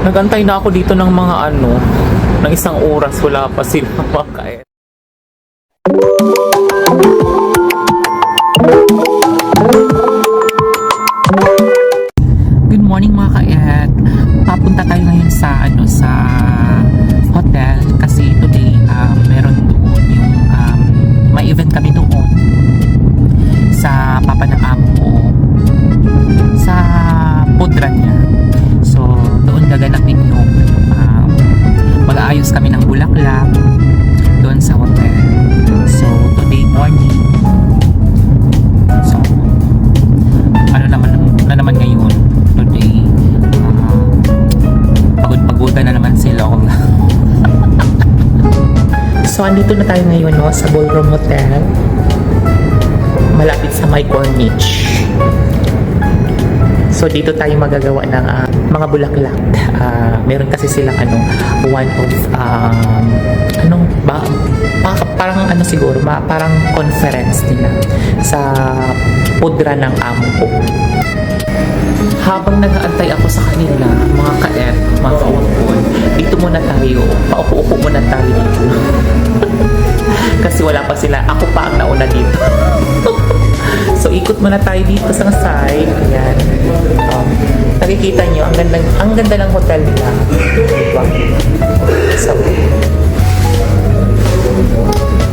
Nagantay na ako dito ng mga ng isang oras, wala pa sila makain. Good morning mga kaet. Papunta tayo ngayon sa sa hotel kasi today meron doon yung may event kami doon sa papa ng amo ko sa pudran niya. So doon gaganapin yung mag-aayos kami ng bulaklak doon sa hotel. So today morning, so na naman ngayon today, pagod-pagoda na naman sila. So andito na tayo ngayon sa Ballroom Hotel, malapit sa My Corniche. So dito tayo magagawa ng mga bulaklak. Meron kasi silang one of parang siguro parang conference nila sa pudra ng amo ko. Habang nag-aantay ako sa kanila, mga kaet, mga kawampon, dito muna tayo, paupo-upo muna tayo dito. Kasi wala pa sila, ako pa ang nauna dito. So ikot muna tayo dito sa side. Ayan. Nakikita nyo, ang ganda ng hotel nila. Diba? So,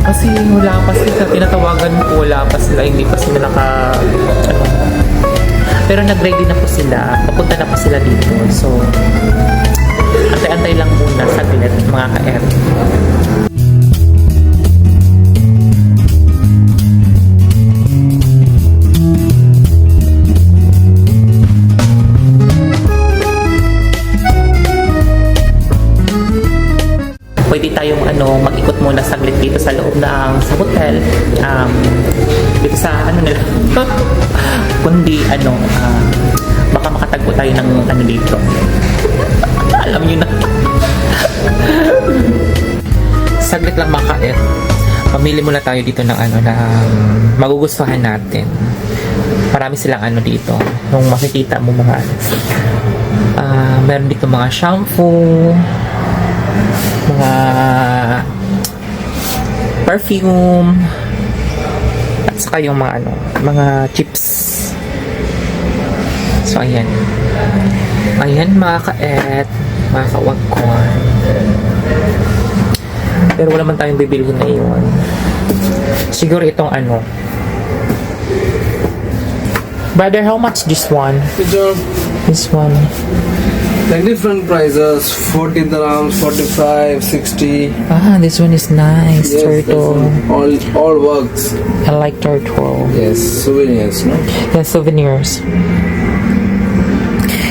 kasi wala pa sila, tinatawagan ko, wala pa sila, hindi pa sila pero nag-ready na po sila, papunta na po sila dito. So, antay-antay lang muna saglit mga ka-air. Pwede tayong mag-ikot muna saglit dito sa loob ng sa hotel, dito sa nila kundi baka makatagpo tayo ng dito. Alam niyo na. Saglit lang mga ka-F, pamili muna tayo dito ng na magugustuhan natin. Marami silang dito, nung makikita mo mga meron dito mga shampoo, mga perfume, at saka yung mga chips. So ayan mga ka-et, mga kawagkon. Pero wala man tayong bibilhin na yun. Siguro itong Brother, how much this one? This one. Like different prices, 40 dirhams, 45, 60. This one is nice. Yes, Turtle. All works. I like turtle. Yes, souvenirs, no? Yeah, souvenirs.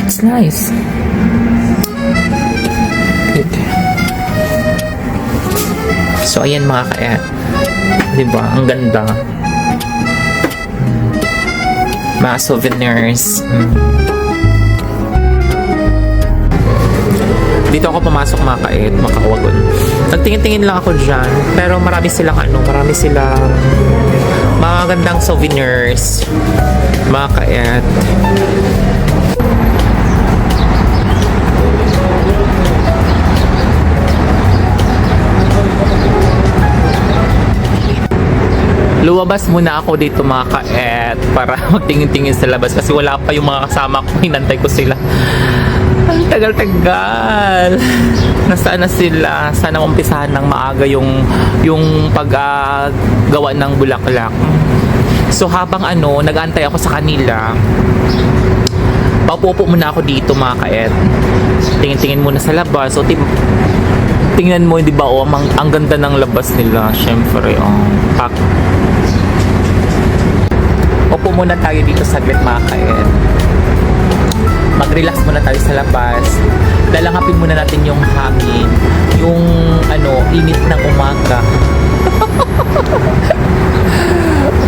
It's nice. Good. So, ayan mga ka-et. Diba? Ang ganda. Mga souvenirs. Dito ako pumasok mga ka-et, mga kawagon. Nagtingin-tingin lang ako dyan. Pero marami silang mga gandang souvenirs. Mga ka-et. Luwabas muna ako dito mga ka-et para magtingin-tingin sa labas kasi wala pa yung mga kasama ko. Hinantay ko sila. Ang tagal-tagal. Nasaan na sila? Sana umpisahan ng maaga yung paggawa ng bulaklak. So habang nag-aantay ako sa kanila, paupo muna ako dito mga ka-et. Tingin-tingin muna sa labas. So tingnan mo, di ba, ang ganda ng labas nila. Syempre, pak. Upo muna tayo dito saglit mga ka-et. Mag-relax muna tayo sa labas. Dalangapin muna natin yung hangin, yung init ng umaga.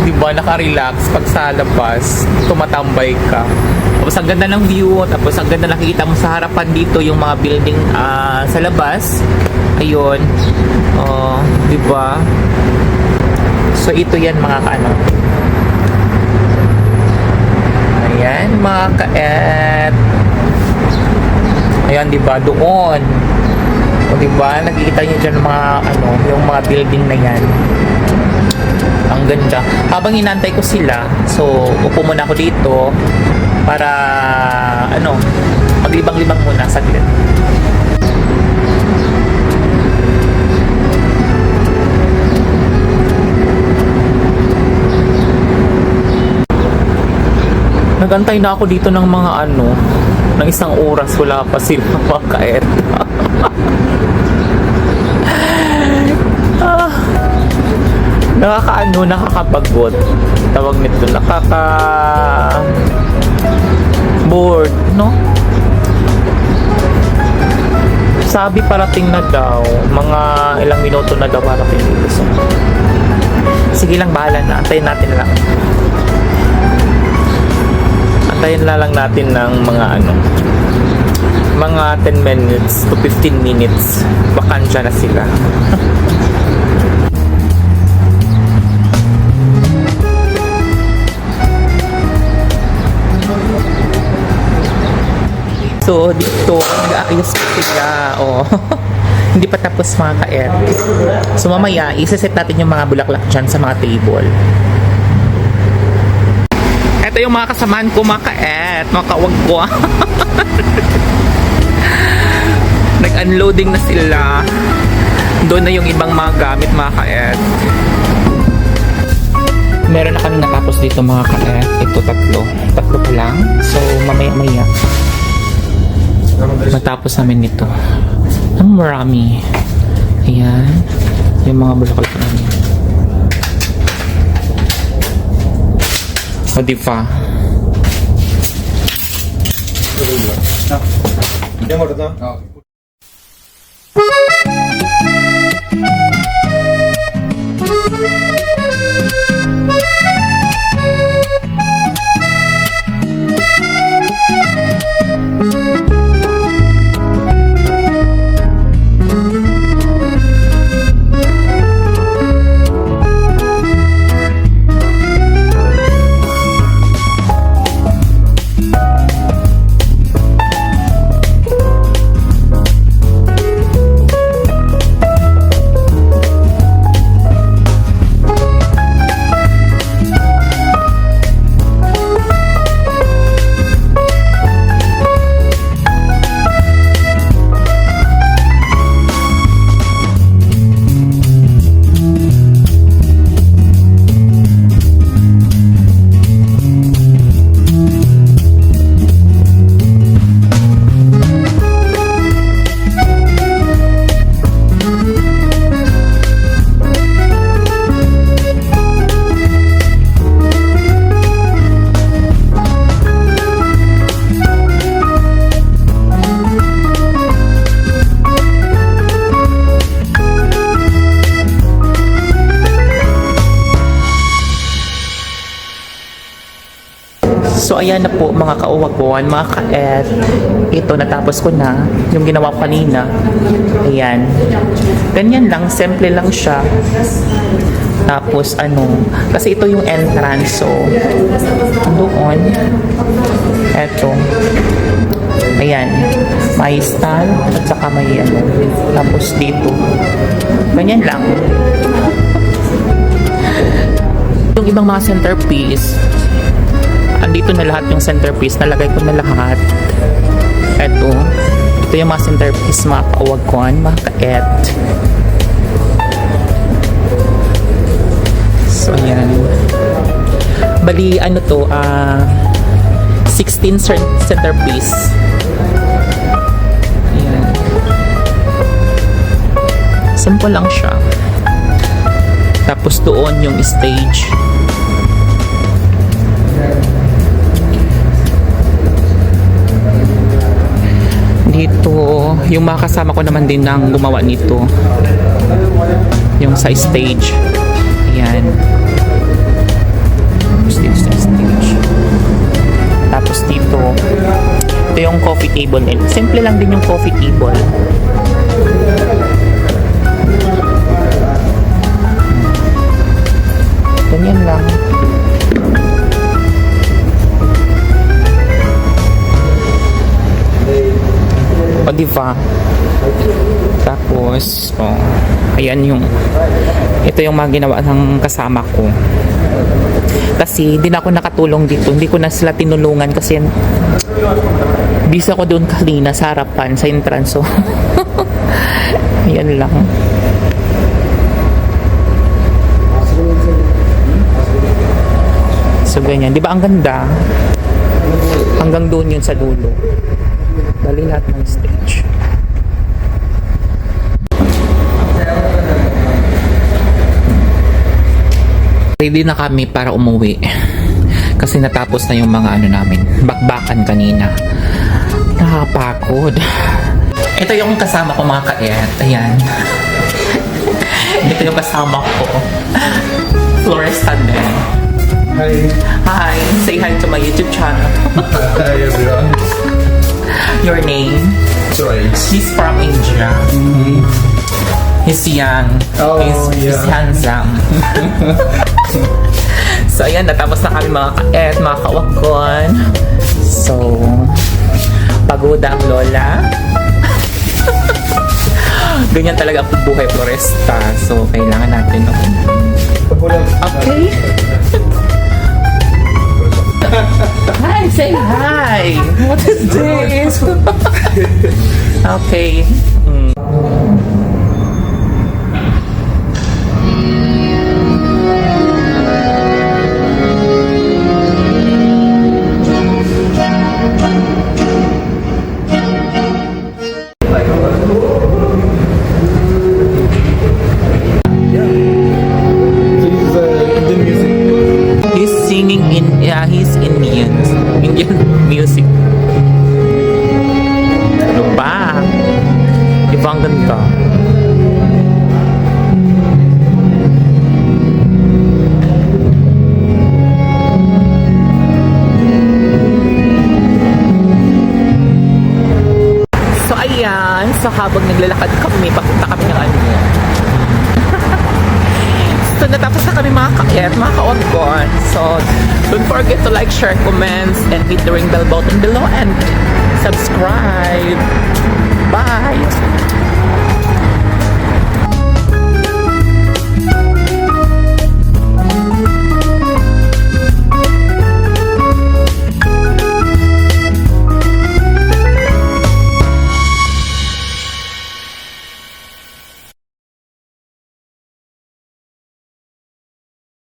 Diba, naka-relax pag sa labas, tumatambay ka. Tapos ang ganda ng view, tapos ang ganda nakikita mo sa harapan dito yung mga building sa labas. Ayun. Diba? So ito yan mga Ayan mga ka-et. Ayan, di ba? Doon. O, di ba? Nakikita niyo dyan mga, yung mga building na yan. Ang ganda. Habang inantay ko sila, so, upo muna ako dito para, maglibang-libang muna saglit. Nagantay na ako dito ng mga ng isang oras, wala pa sila makaet. Nakakapagod. Tawag nito, bored, no? Sabi parating na daw, mga ilang minuto na daw parating dito. So, sige lang, bahala na. Antayin natin lang. Antayin na lang natin ng mga 10 minutes to 15 minutes. Bakansya na sila. So, dito, nag-aayos ko sila. Oh. Hindi pa tapos mga ka-et. So, mamaya, isa-set natin yung mga bulaklak dyan sa mga table. Ito yung mga kasamaan ko, mga ka-et. Mga kawag ko. Nag-unloading na sila. Doon na yung ibang mga gamit, mga ka-et. Meron na kami natapos dito, mga ka-et. Ito, tatlo. Tatlo pa lang. So, mamaya-maya matapos namin nito. Ang marami. Ayan. Yung mga bulaklak namin. O, diba? So, ayan na po mga kauwaguan, mga ka-et. Ito, natapos ko na yung ginawa ko kanina. Ayan. Ganyan lang, simple lang siya. Tapos, kasi ito yung entrance. So, doon. Eto. Ayan. May stand at saka may Tapos dito. Ganyan lang. Yung ibang mga centerpiece, andito na lahat yung centerpiece. Nalagay ko na lahat. Ito yung mga centerpiece, mga kauwaguan, mga ka-et. So, ayan. Bali, 16 centerpiece. Ayan. Simple lang siya. Tapos doon yung stage. Dito, yung mga kasama ko naman din nang gumawa nito. Yung sa stage. Ayan. Tapos dito sa stage. Tapos dito, ito yung coffee table. Simple lang din yung coffee table. Ganyan lang. O O, diba? Tapos, ayan yung, ito yung mga ginawa ng kasama ko. Kasi, hindi na ako nakatulong dito. Hindi ko na sila tinulungan kasi busy ako doon kanina sa harapan, sa entrance. So, ayan lang. So, ganyan. Di ba ang ganda? Hanggang doon yun sa dulo. Bali lahat ng stage. Ready na kami para umuwi. Kasi natapos na yung mga ano namin. Bakbakan kanina. Nakapagod. Ito yung kasama ko mga ka-et. Ayan. Ito yung kasama ko. Floresta din. Hi. Hi, say hi to my YouTube channel. Hi everyone. Your name? Choice. He's from India. He's young. Oh, He's yeah. handsome. So, ayan, natapos na kami mga ka-et, mga kawakon. So, pagod ang lola. Ganyan talaga ang buhay Floresta. So, kailangan natin. Okay. Hi, say hi. What is this? Okay. Indian music. He's singing he's Indian music. Ano ba? Ibang ganda. So ayan, so habang naglalakad kami, papunta kami ng ano. So, natapos na kami mga ka-et, mga ka-ongon. So, don't forget to like, share, comments, and hit the ring bell button below and subscribe. Bye!